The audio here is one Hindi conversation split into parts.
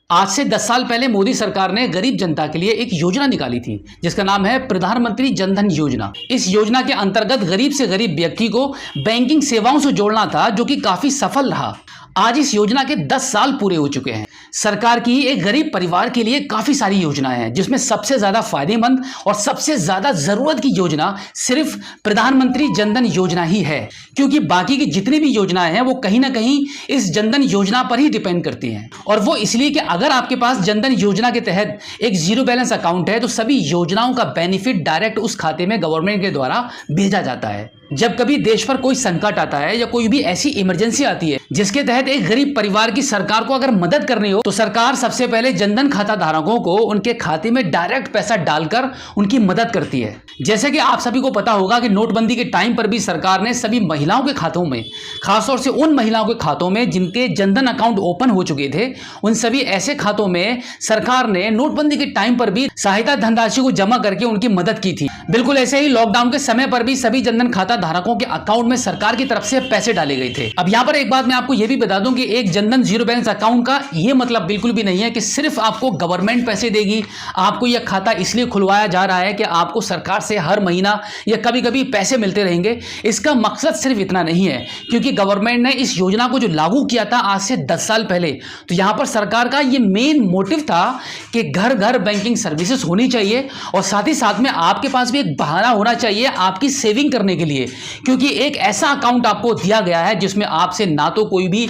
आज से 10 साल पहले मोदी सरकार ने गरीब जनता के लिए एक योजना निकाली थी जिसका नाम है प्रधानमंत्री जन धन योजना। इस योजना के अंतर्गत गरीब से गरीब व्यक्ति को बैंकिंग सेवाओं से जोड़ना था, जो कि काफी सफल रहा। आज इस योजना के 10 साल पूरे हो चुके हैं। सरकार की एक गरीब परिवार के लिए काफी सारी योजनाएं हैं, जिसमें सबसे ज्यादा फायदेमंद और सबसे ज्यादा जरूरत की योजना सिर्फ प्रधानमंत्री जन धन योजना ही है, क्योंकि बाकी की जितनी भी योजनाएं हैं वो कहीं ना कहीं इस जन धन योजना पर ही डिपेंड करती हैं। और वो इसलिए कि अगर आपके पास जन धन योजना के तहत एक जीरो बैलेंस अकाउंट है तो सभी योजनाओं का बेनिफिट डायरेक्ट उस खाते में गवर्नमेंट के द्वारा भेजा जाता है। जब कभी देश पर कोई संकट आता है या कोई भी ऐसी इमरजेंसी आती है जिसके तहत एक गरीब परिवार की सरकार को अगर मदद करनी हो, तो सरकार सबसे पहले जनधन खाता धारकों को उनके खाते में डायरेक्ट पैसा डालकर उनकी मदद करती है। जैसे कि आप सभी को पता होगा कि नोटबंदी के टाइम पर भी सरकार ने सभी महिलाओं के खातों में, खासतौर से उन महिलाओं के खातों में जिनके जनधन अकाउंट ओपन हो चुके थे, उन सभी ऐसे खातों में सरकार ने नोटबंदी के टाइम पर भी सहायता धनराशि को जमा करके उनकी मदद की थी। बिल्कुल ऐसे ही लॉकडाउन के समय पर भी सभी जनधन खाता धारकों के अकाउंट में सरकार की तरफ से पैसे डाले गए थे। अब यहां पर एक बात मैं आपको यह भी बता दूं कि एक जनधन जीरो बैलेंस अकाउंट का यह मतलब बिल्कुल भी नहीं है कि सिर्फ आपको गवर्नमेंट पैसे देगी। आपको यह खाता इसलिए खुलवाया जा रहा है कि आपको सरकार से हर महीना या कभी कभी पैसे मिलते रहेंगे। इसका मकसद सिर्फ इतना नहीं है, क्योंकि गवर्नमेंट ने इस योजना को जो लागू किया था आज से 10 साल पहले, तो यहां पर सरकार का यह मेन मोटिव था कि घर घर बैंकिंग सर्विसेज होनी चाहिए और साथ ही साथ में आपके पास भी एक बहाना होना चाहिए आपकी सेविंग करने के लिए, क्योंकि एक ऐसा अकाउंट आपको दिया गया है जिसमें आपसे ना तो कोई भी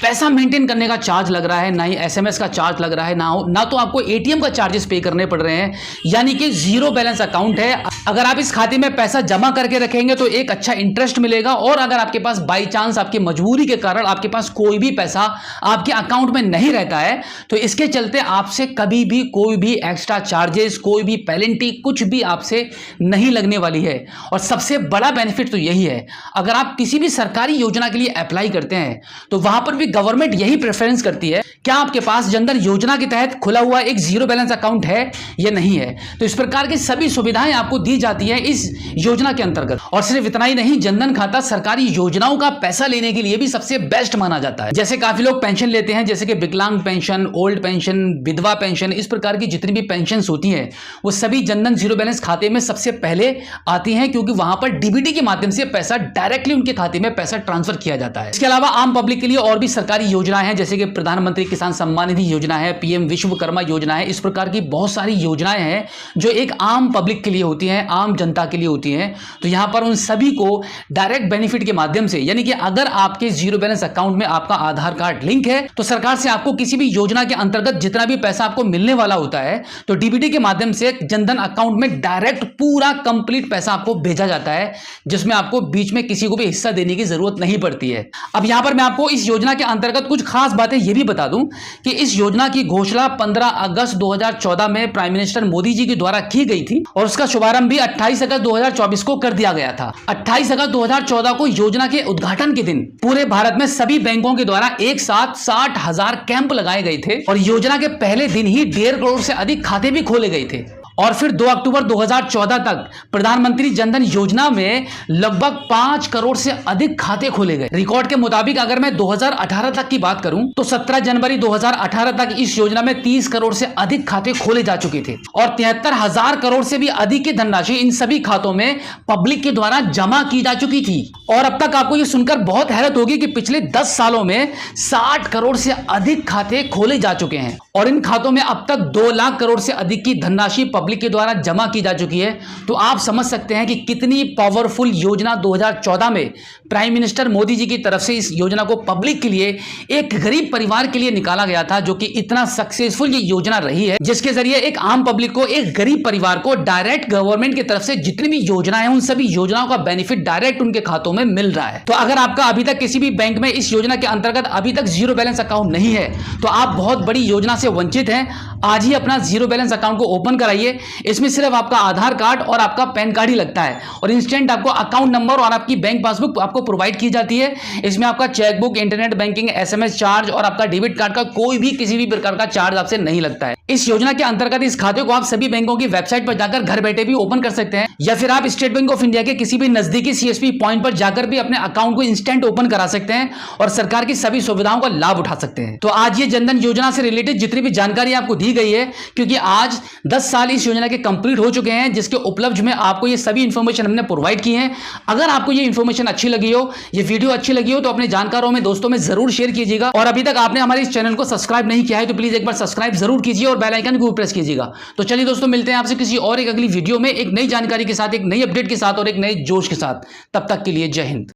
पैसा मेंटेन करने का चार्ज लग रहा है, ना ही एसएमएस का चार्ज लग रहा है, ना तो आपको एटीएम का चार्जेस पे करने पड़ रहे हैं। यानी कि जीरो बैलेंस अकाउंट है। अगर आप इस खाते में पैसा जमा करके रखेंगे तो एक अच्छा इंटरेस्ट मिलेगा, और अगर आपके पास बाई चांस आपकी मजबूरी के कारण आपके पास कोई भी पैसा आपके अकाउंट में नहीं रहता है, तो इसके चलते आपसे कभी भी कोई भी एक्स्ट्रा चार्जेस, कोई भी पेनल्टी, कुछ भी आपसे नहीं लगने वाली है। और सबसे बड़ा बेनिफिट तो यही है, अगर आप किसी भी सरकारी योजना के लिए अप्लाई करते हैं तो वहां पर भी गवर्नमेंट यही प्रेफरेंस करती है क्या आपके पास जनधन योजना के तहत खुला हुआ एक जीरो बैलेंस अकाउंट है या नहीं है। तो इस प्रकार की सभी सुविधाएं आपको दी जाती है इस योजना के अंतर्गत। और सिर्फ इतना ही नहीं, जनधन खाता सरकारी योजनाओं का पैसा लेने के लिए भी सबसे बेस्ट माना जाता है। जैसे काफी लोग पेंशन लेते हैं, जैसे कि विकलांग पेंशन, ओल्ड पेंशन, विधवा पेंशन, इस प्रकार की जितनी भी पेंशन होती है वो सभी जनधन जीरो बैलेंस खाते में सबसे पहले आती है, क्योंकि वहां पर डीबीटी के माध्यम से पैसा डायरेक्टली उनके खाते में पैसा ट्रांसफर किया जाता है। इसके अलावा आम पब्लिक के लिए और भी सरकारी योजनाएं हैं, जैसे कि प्रधानमंत्री किसान सम्मान निधि योजना है, पीएम विश्वकर्मा योजना है। इस प्रकार की बहुत सारी योजनाएं हैं जो एक आम पब्लिक के लिए होती हैं, आम जनता के लिए होती हैं। तो यहां पर उन सभी को डायरेक्ट बेनिफिट के माध्यम से, यानी कि अगर आपके जीरो बैलेंस अकाउंट में आपका आधार कार्ड लिंक है तो सरकार से आपको किसी भी योजना के अंतर्गत जितना भी पैसा आपको मिलने वाला होता है तो डीबीटी के माध्यम से जनधन अकाउंट में डायरेक्ट पूरा कंप्लीट पैसा आपको भेजा जाता है, जिसमें आपको बीच में किसी को भी हिस्सा देने की जरूरत नहीं पड़ती है। अब यहां पर मैं आपको इस योजना के अंतर्गत कुछ खास बातें यह भी बता दूं कि इस योजना की घोषणा 15 अगस्त 2014 में प्राइम मिनिस्टर मोदी जी के द्वारा की गई थी और उसका शुभारंभ भी 28 अगस्त 2024 को कर दिया गया था। 28 अगस्त 2014 को योजना के उद्घाटन के दिन पूरे भारत में सभी बैंकों के द्वारा एक साथ 60,000 कैंप लगाए गए थे और योजना के पहले दिन ही 1.5 करोड़ से अधिक खाते भी खोले गए थे। और फिर 2 अक्टूबर 2014 तक प्रधानमंत्री जनधन योजना में लगभग 5 करोड़ से अधिक खाते खोले गए। रिकॉर्ड के मुताबिक अगर मैं 2018 तक की बात करूं तो 17 जनवरी 2018 तक इस योजना में 30 करोड़ से अधिक खाते खोले जा चुके थे और 73,000 करोड़ से भी अधिक की धनराशि इन सभी खातों में पब्लिक के द्वारा जमा की जा चुकी थी। और अब तक आपको यह सुनकर बहुत हैरत होगी कि पिछले 10 सालों में 60 करोड़ से अधिक खाते खोले जा चुके हैं और इन खातों में अब तक 2 लाख करोड़ से अधिक की धनराशि पब्लिक के द्वारा जमा की जा चुकी है। तो आप समझ सकते हैं कि कितनी पावरफुल योजना 2014 में प्राइम मिनिस्टर मोदी जी की तरफ से इस योजना को पब्लिक के लिए, एक गरीब परिवार के लिए निकाला गया था, जो कि इतना सक्सेसफुल ये योजना रही है, जिसके जरिए एक आम पब्लिक को, एक गरीब परिवार को डायरेक्ट गवर्नमेंट की तरफ से जितनी भी योजनाएं हैं उन सभी योजनाओं का बेनिफिट डायरेक्ट उनके खातों में मिल रहा है। तो अगर आपका अभी तक किसी भी बैंक में इस योजना के अंतर्गत अभी तक जीरो बैलेंस अकाउंट नहीं है तो आप बहुत बड़ी योजना से वंचित हैं। आज ही अपना जीरो बैलेंस अकाउंट को ओपन कराइए। इसमें सिर्फ आपका आधार कार्ड और आपका पैन कार्ड ही लगता है और इंस्टेंट आपको अकाउंट नंबर और आपकी बैंक पासबुक आपको प्रोवाइड की जाती है। इसमें आपका chequebook, internet banking, SMS charge और आपका डेबिट कार्ड का कोई भी किसी भी प्रकार का चार्ज आपसे नहीं लगता है। इस योजना के अंतर्गत इस खाते को आप सभी बैंकों की वेबसाइट पर जाकर घर बैठे भी ओपन कर सकते हैं, या फिर आप स्टेट बैंक ऑफ इंडिया के किसी भी नजदीकी सीएसपी पॉइंट पर जाकर भी अपने अकाउंट को इंस्टेंट ओपन करा सकते हैं और सरकार की सभी सुविधाओं का लाभ उठा सकते हैं। तो आज ये जनधन योजना से रिलेटेड जितनी भी जानकारी आपको दी गई है, क्योंकि आज 10 साल इस योजना के कंप्लीट हो चुके हैं, जिसके उपलब्ध में आपको ये सभी इंफॉर्मेशन हमने प्रोवाइड की है। अगर आपको ये इंफॉर्मेशन अच्छी लगी हो, ये वीडियो अच्छी लगी हो, तो अपने जानकारों में, दोस्तों में जरूर शेयर कीजिएगा। और अभी तक आपने हमारे इस चैनल को सब्सक्राइब नहीं किया है तो प्लीज एक बार सब्सक्राइब जरूर कीजिए और बेल आइकन को प्रेस कीजिएगा। तो चलिए दोस्तों, मिलते हैं आपसे किसी और एक अगली वीडियो में, एक नई जानकारी के साथ, एक नई अपडेट के साथ और एक नए जोश के साथ। तब तक के लिए जय हिंद।